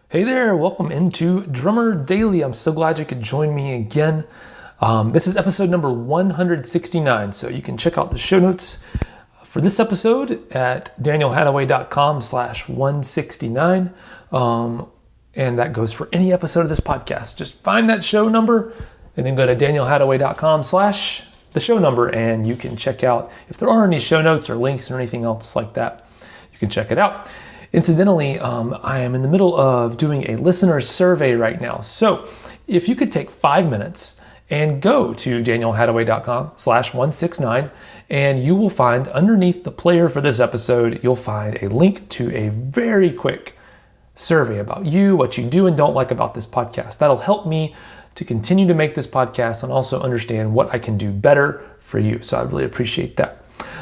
Hey there, welcome into Drummer Daily. I'm so glad you could join me again. This is episode number 169, so you can check out the show notes for this episode at danielhadaway.com/169. And that goes for any episode of this podcast. Just find that show number and then go to danielhadaway.com/the show number, and you can check out if there are any show notes or links or anything else like that. You can check it out. Incidentally, I am in the middle of doing a listener survey right now. So if you could take 5 minutes and go to danielhadaway.com/169, and you will find underneath the player for this episode, you'll find a link to a very quick survey about you, what you do and don't like about this podcast. That'll help me to continue to make this podcast and also understand what I can do better for you. So I really appreciate that.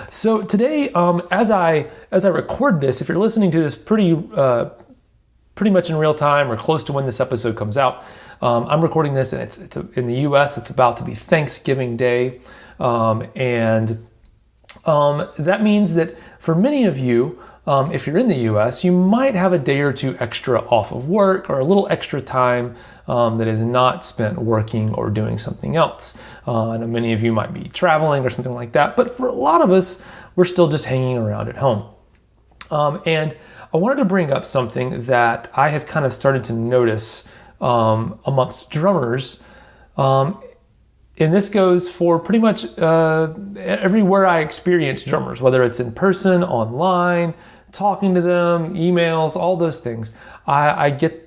So today, as I record this, if you're listening to this pretty much in real time or close to when this episode comes out, I'm recording this, and it's in the U.S. It's about to be Thanksgiving Day, and that means that for many of you, if you're in the U.S., you might have a day or two extra off of work or a little extra time that is not spent working or doing something else. I know many of you might be traveling or something like that, but for a lot of us, we're still just hanging around at home. And I wanted to bring up something that I have kind of started to notice amongst drummers. And this goes for pretty much everywhere I experience drummers, whether it's in person, online, talking to them, emails, all those things. I get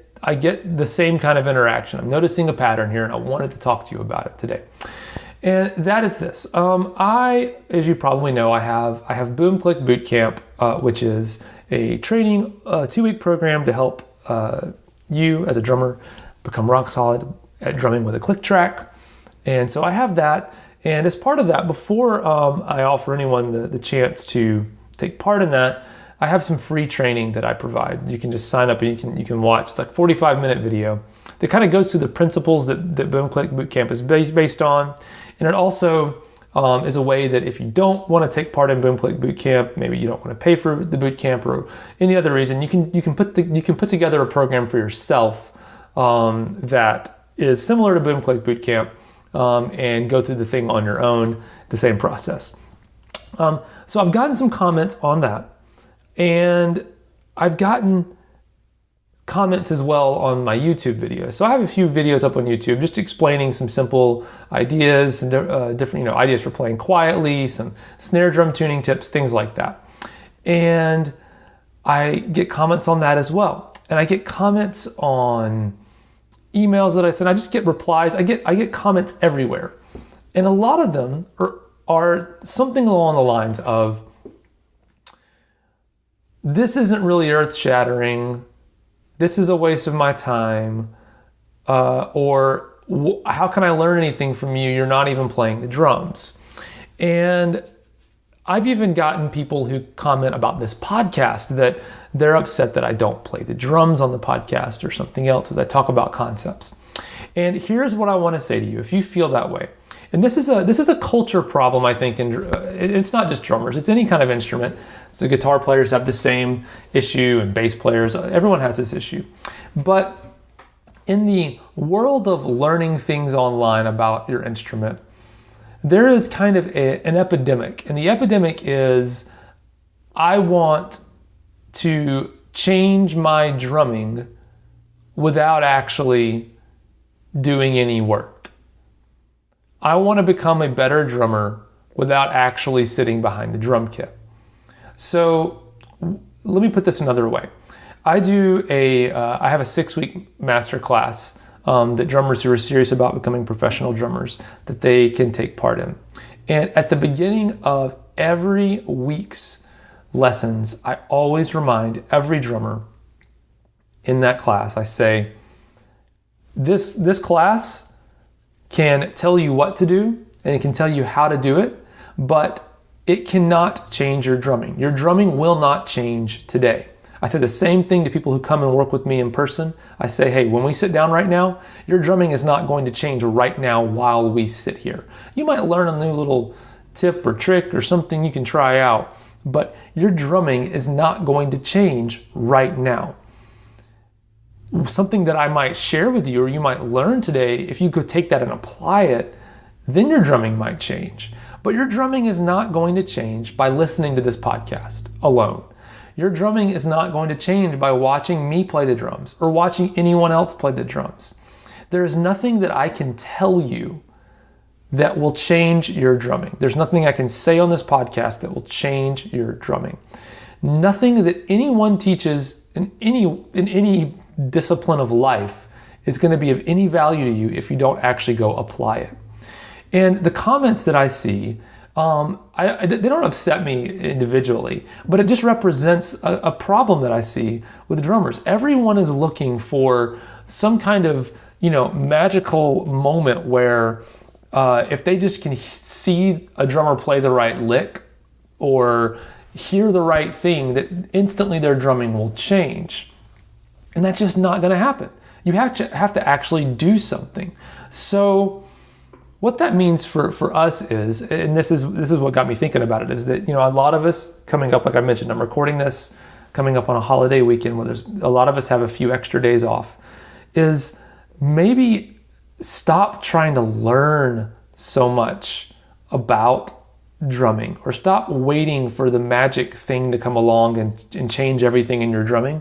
the same kind of interaction. I'm noticing a pattern here, and I wanted to talk to you about it today. And that is this. As you probably know, I have Bootcamp, which is a training 2-week program to help you as a drummer become rock solid at drumming with a click track. And so I have that. And as part of that, before I offer anyone the chance to take part in that, I have some free training that I provide. You can just sign up and you can watch. It's like a 45-minute video that kind of goes through the principles that Bootcamp is based on. And it also is a way that if you don't want to take part in Bootcamp, maybe you don't want to pay for the bootcamp or any other reason, you can put together a program for yourself that is similar to Bootcamp and go through the thing on your own, the same process. So I've gotten some comments on that. And I've gotten comments as well on my YouTube videos. So I have a few videos up on YouTube just explaining some simple ideas, some different ideas for playing quietly, some snare drum tuning tips, things like that. And I get comments on that as well. And I get comments on emails that I send. I just get replies. I get comments everywhere. And a lot of them are something along the lines of, this isn't really earth-shattering, this is a waste of my time, or how can I learn anything from you? You're not even playing the drums. And I've even gotten people who comment about this podcast that they're upset that I don't play the drums on the podcast or something else as I talk about concepts. And here's what I want to say to you if you feel that way. And this is a culture problem, I think, and it's not just drummers, it's any kind of instrument. So guitar players have the same issue, and bass players, everyone has this issue. But in the world of learning things online about your instrument, there is kind of an epidemic. And the epidemic is, I want to change my drumming without actually doing any work. I want to become a better drummer without actually sitting behind the drum kit. So let me put this another way. I have a 6-week master class that drummers who are serious about becoming professional drummers, that they can take part in. And at the beginning of every week's lessons, I always remind every drummer in that class, I say, this class can tell you what to do, and it can tell you how to do it, but it cannot change your drumming. Your drumming will not change today. I say the same thing to people who come and work with me in person. I say, hey, when we sit down right now, your drumming is not going to change right now while we sit here. You might learn a new little tip or trick or something you can try out, but your drumming is not going to change right now. something that I might share with you or you might learn today, if you could take that and apply it, then your drumming might change. But your drumming is not going to change by listening to this podcast alone. Your drumming is not going to change by watching me play the drums or watching anyone else play the drums. There is nothing that I can tell you that will change your drumming. There's nothing I can say on this podcast that will change your drumming. Nothing that anyone teaches in any discipline of life is going to be of any value to you if you don't actually go apply it. And the comments that I see, they don't upset me individually, but it just represents a problem that I see with drummers. Everyone is looking for some kind of, magical moment where if they just can see a drummer play the right lick or hear the right thing, that instantly their drumming will change. And that's just not going to happen. You have to actually do something. So what that means for us is, and this is what got me thinking about it, is that, a lot of us coming up, like I mentioned, I'm recording this coming up on a holiday weekend where there's a lot of us have a few extra days off, is maybe stop trying to learn so much about drumming, or stop waiting for the magic thing to come along and change everything in your drumming,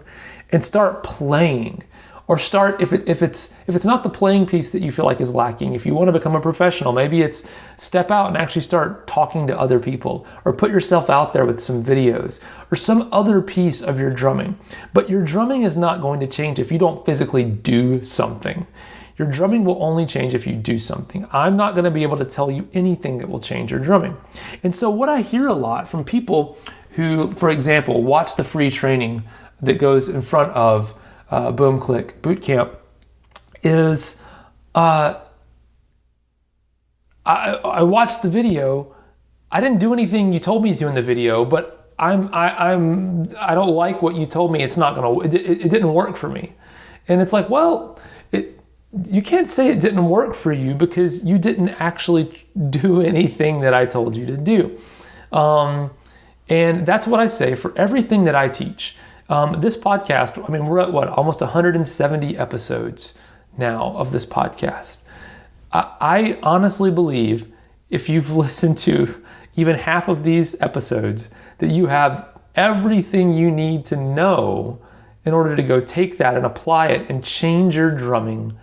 and start playing. Or start, if it's not the playing piece that you feel like is lacking, if you want to become a professional, maybe it's step out and actually start talking to other people, or put yourself out there with some videos or some other piece of your drumming. But your drumming is not going to change if you don't physically do something. Your drumming will only change if you do something. I'm not going to be able to tell you anything that will change your drumming. And so what I hear a lot from people who, for example, watch the free training that goes in front of Bootcamp is I watched the video. I didn't do anything you told me to in the video, but I don't like what you told me. It didn't work for me. And it's like, well, you can't say it didn't work for you because you didn't actually do anything that I told you to do. And that's what I say for everything that I teach. This podcast, we're at almost 170 episodes now of this podcast. I honestly believe if you've listened to even half of these episodes, that you have everything you need to know in order to go take that and apply it and change your drumming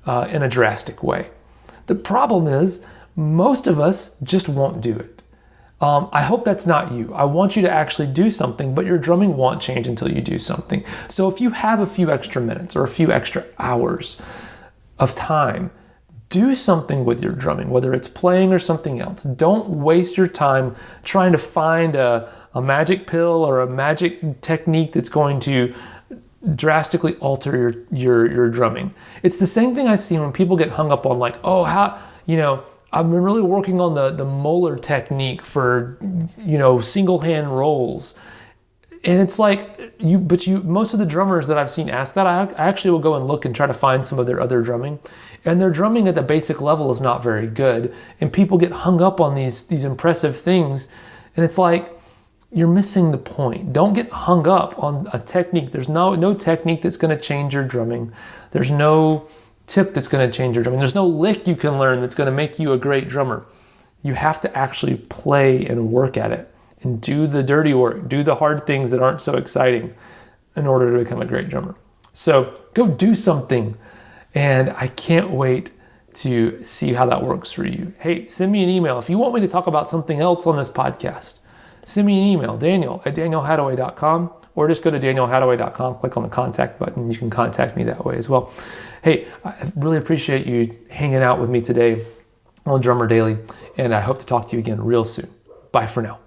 in a drastic way. The problem is most of us just won't do it. I hope that's not you. I want you to actually do something, but your drumming won't change until you do something. So if you have a few extra minutes or a few extra hours of time, do something with your drumming, whether it's playing or something else. Don't waste your time trying to find a magic pill or a magic technique that's going to drastically alter your drumming. It's the same thing I see when people get hung up on I've been really working on the molar technique for, single hand rolls. And it's like, most of the drummers that I've seen ask that, I actually will go and look and try to find some of their other drumming. And their drumming at the basic level is not very good. And people get hung up on these impressive things. And it's like, you're missing the point. Don't get hung up on a technique. There's no technique that's going to change your drumming. There's no tip that's going to change your drumming. There's no lick you can learn that's going to make you a great drummer. You have to actually play and work at it and do the dirty work, do the hard things that aren't so exciting in order to become a great drummer. So go do something, and I can't wait to see how that works for you. Hey, send me an email. If you want me to talk about something else on this podcast, send me an email, daniel@danielhadaway.com, or just go to danielhadaway.com, click on the contact button. You can contact me that way as well. Hey, I really appreciate you hanging out with me today on Drummer Daily, and I hope to talk to you again real soon. Bye for now.